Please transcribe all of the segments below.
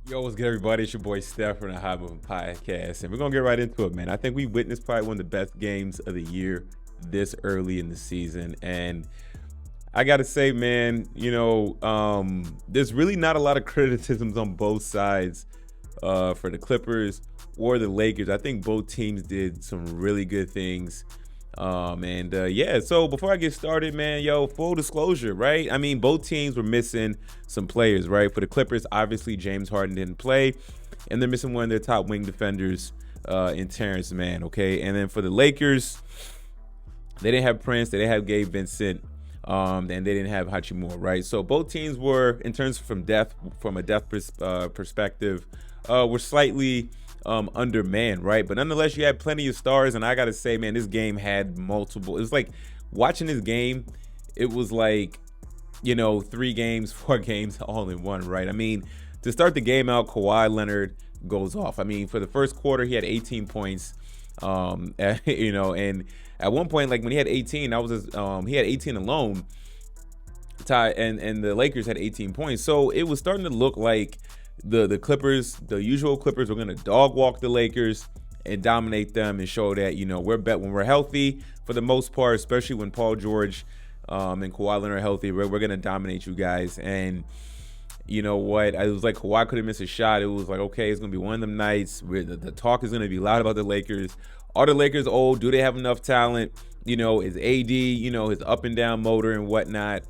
Yo, what's good, everybody? It's your boy Steph from the High Moving Podcast, and we're gonna get right into it, man. I think we witnessed probably one of the best games of the year this early in the season, and I gotta say, man, there's really not a lot of criticisms on both sides for the Clippers or the Lakers. I think both teams did some really good things. Yeah, so before I get started, man, full disclosure, right? I mean, both teams were missing some players, right? For the Clippers, obviously, James Harden didn't play, and they're missing one of their top wing defenders in Terrence Mann, okay? And then for the Lakers, they didn't have Prince, they didn't have Gabe Vincent, and they didn't have Hachimura, right? So both teams were, in terms from a depth perspective, were slightly undermanned, right? But nonetheless, you had plenty of stars, and I gotta say, man, this game had multiple. It was like watching this game. It was like 3 games, 4 games, all in one, right? I mean, to start the game out, Kawhi Leonard goes off. I mean, for the first quarter, he had 18 points. And at one point, like when he had 18, he had 18 alone. Ty and the Lakers had 18 points, so it was starting to look like the Clippers, the usual Clippers, were going to dog walk the Lakers and dominate them and show that we're bet when we're healthy for the most part, especially when Paul George and Kawhi Leonard are healthy. We're going to dominate you guys. And you know what? It was like Kawhi couldn't miss a shot. It was like, okay, it's going to be one of them nights where the talk is going to be loud about the Lakers. Are the Lakers old? Do they have enough talent? Is AD, his up and down motor and whatnot.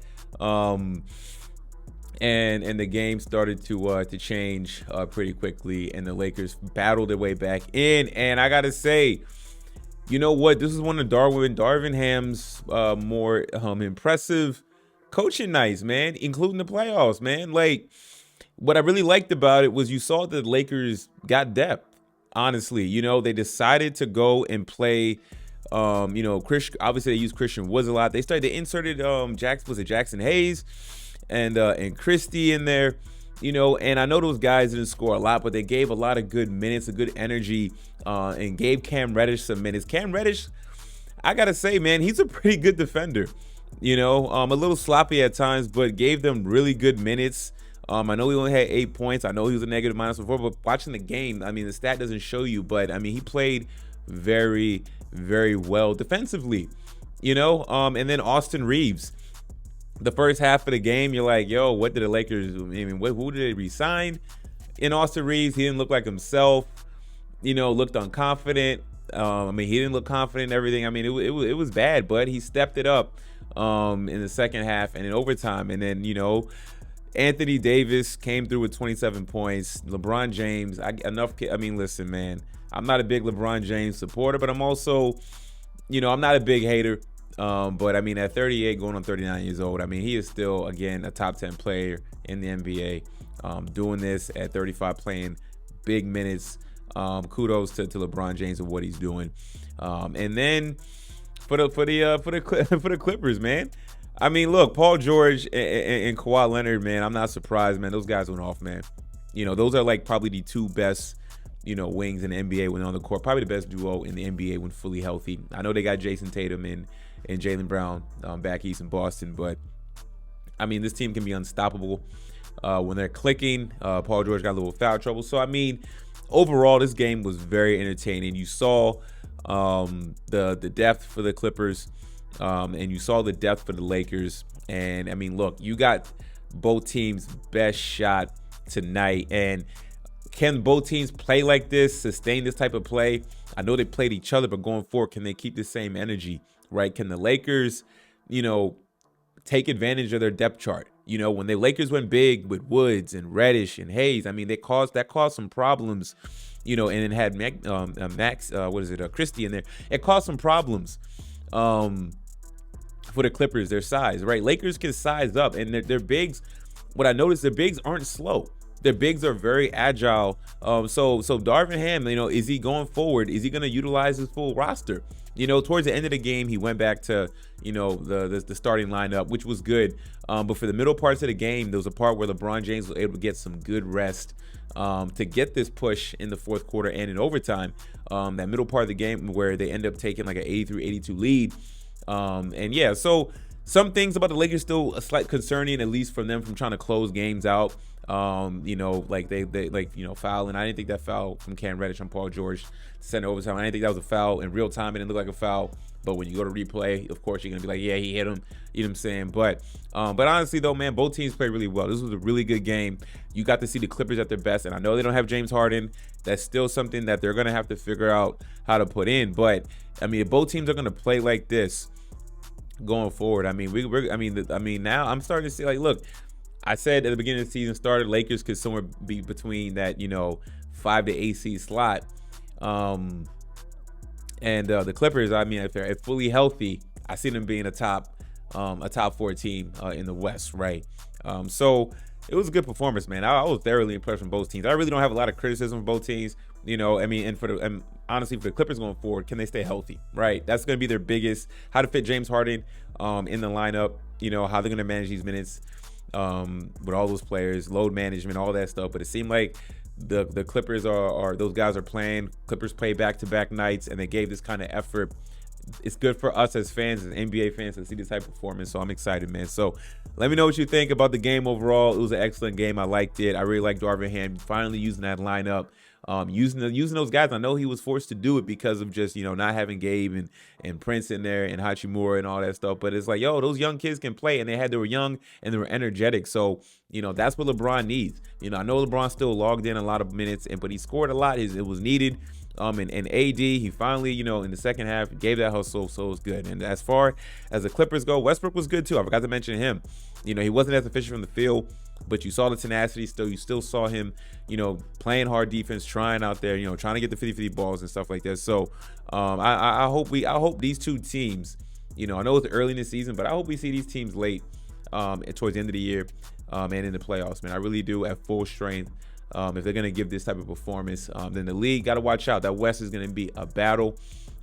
And the game started to change pretty quickly, and the Lakers battled their way back in. And I gotta say, you know what? This is one of Darvin Ham's more impressive coaching nights, man, including the playoffs, man. Like, what I really liked about it was you saw that the Lakers got depth. Honestly, they decided to go and play. Obviously they used Christian Woods a lot. They inserted Jackson Hayes and Christie in there, and I know those guys didn't score a lot, but they gave a lot of good minutes, a good energy, and gave Cam Reddish some minutes. Cam Reddish, I gotta say, man, he's a pretty good defender. A little sloppy at times, but gave them really good minutes. I know he only had 8 points. I know he was a negative minus before, but watching the game, I mean, the stat doesn't show you, but I mean, he played very, very well defensively, and then Austin Reeves. The first half of the game, you're like, yo, what did the Lakers, who did they re-sign? In Austin Reeves, he didn't look like himself, looked unconfident. He didn't look confident in everything. I mean, it was bad, but he stepped it up in the second half and in overtime. And then, Anthony Davis came through with 27 points. LeBron James, listen, man, I'm not a big LeBron James supporter, but I'm also, I'm not a big hater. But I mean, at 38, going on 39 years old, I mean, he is still, again, a top 10 player in the NBA. Doing this at 35, playing big minutes. Kudos to LeBron James and what he's doing. And then for the Clippers, man. I mean, look, Paul George and Kawhi Leonard, man. I'm not surprised, man. Those guys went off, man. Those are like probably the two best wings in the NBA when on the court. Probably the best duo in the NBA when fully healthy. I know they got Jason Tatum and Jaylen Brown back east in Boston, but I mean, this team can be unstoppable when they're clicking. Paul George got a little foul trouble. So, I mean, overall, this game was very entertaining. You saw the depth for the Clippers, and you saw the depth for the Lakers. And, I mean, look, you got both teams' best shot tonight. And can both teams play like this, sustain this type of play? I know they played each other, but going forward, can they keep the same energy, right? Can the Lakers, take advantage of their depth chart? When the Lakers went big with Woods and Reddish and Hayes, I mean, that caused some problems, and it had Christie in there. It caused some problems for the Clippers, their size, right? Lakers can size up, and their bigs, what I noticed, their bigs aren't slow. Their bigs are very agile. So Darvin Ham, is he going forward? Is he going to utilize his full roster? Towards the end of the game, he went back to, the starting lineup, which was good. But for the middle parts of the game, there was a part where LeBron James was able to get some good rest to get this push in the fourth quarter and in overtime. That middle part of the game where they end up taking like an 83-82 lead. So some things about the Lakers still a slight concerning, at least from them from trying to close games out. Like they foul, and I didn't think that foul from Cam Reddish on Paul George to send it overtime. I didn't think that was a foul in real time. It didn't look like a foul. But when you go to replay, of course, you're going to be like, yeah, he hit him. You know what I'm saying? But honestly, though, man, both teams played really well. This was a really good game. You got to see the Clippers at their best. And I know they don't have James Harden. That's still something that they're going to have to figure out how to put in. But, I mean, if both teams are going to play like this going forward, I mean, now I'm starting to see, like, look, I said at the beginning of the season started, Lakers could somewhere be between that, 5 to 8 seed slot. And the Clippers, I mean, if they're fully healthy, I see them being a top 4 team in the West, right? So it was a good performance, man. I was thoroughly impressed from both teams. I really don't have a lot of criticism of both teams, and honestly, for the Clippers going forward, can they stay healthy, right? That's going to be their biggest, how to fit James Harden in the lineup, how they're going to manage these minutes with all those players, load management, all that stuff. But it seemed like the Clippers are those guys are playing. Clippers play back-to-back nights, and they gave this kind of effort. It's good for us as fans, as NBA fans, to see this type of performance. So I'm excited, man. So let me know what you think about the game overall. It was an excellent game. I liked it. I really liked Darvin Ham finally using that lineup. Using those guys. I know he was forced to do it because of just, not having Gabe and Prince in there and Hachimura and all that stuff. But it's like, those young kids can play, and they were young and they were energetic. So, that's what LeBron needs. I know LeBron still logged in a lot of minutes, but he scored a lot. It was needed. And AD, he finally, in the second half, gave that hustle, so it was good. And as far as the Clippers go, Westbrook was good too. I forgot to mention him. He wasn't as efficient from the field, but you saw the tenacity still. You still saw him, playing hard defense, trying out there, trying to get the 50-50 balls and stuff like that. So I hope these two teams, I know it's early in the season, but I hope we see these teams late towards the end of the year and in the playoffs, man. I really do, at full strength. If they're going to give this type of performance, then the league got to watch out. That West is going to be a battle.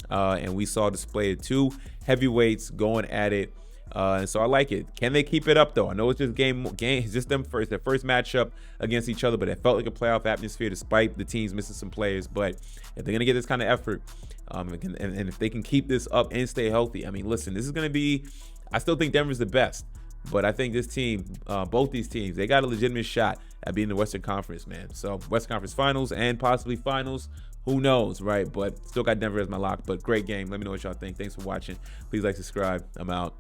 And we saw a display of two heavyweights going at it. And so I like it. Can they keep it up, though? I know it's just it's just them first, their first matchup against each other, but it felt like a playoff atmosphere despite the teams missing some players. But if they're going to get this kind of effort, and if they can keep this up and stay healthy, I mean, listen, this is going to be, I still think Denver's the best. But I think this team, both these teams, they got a legitimate shot at being in the Western Conference, man. So Western Conference Finals and possibly Finals. Who knows, right? But still got Denver as my lock. But great game. Let me know what y'all think. Thanks for watching. Please like, subscribe. I'm out.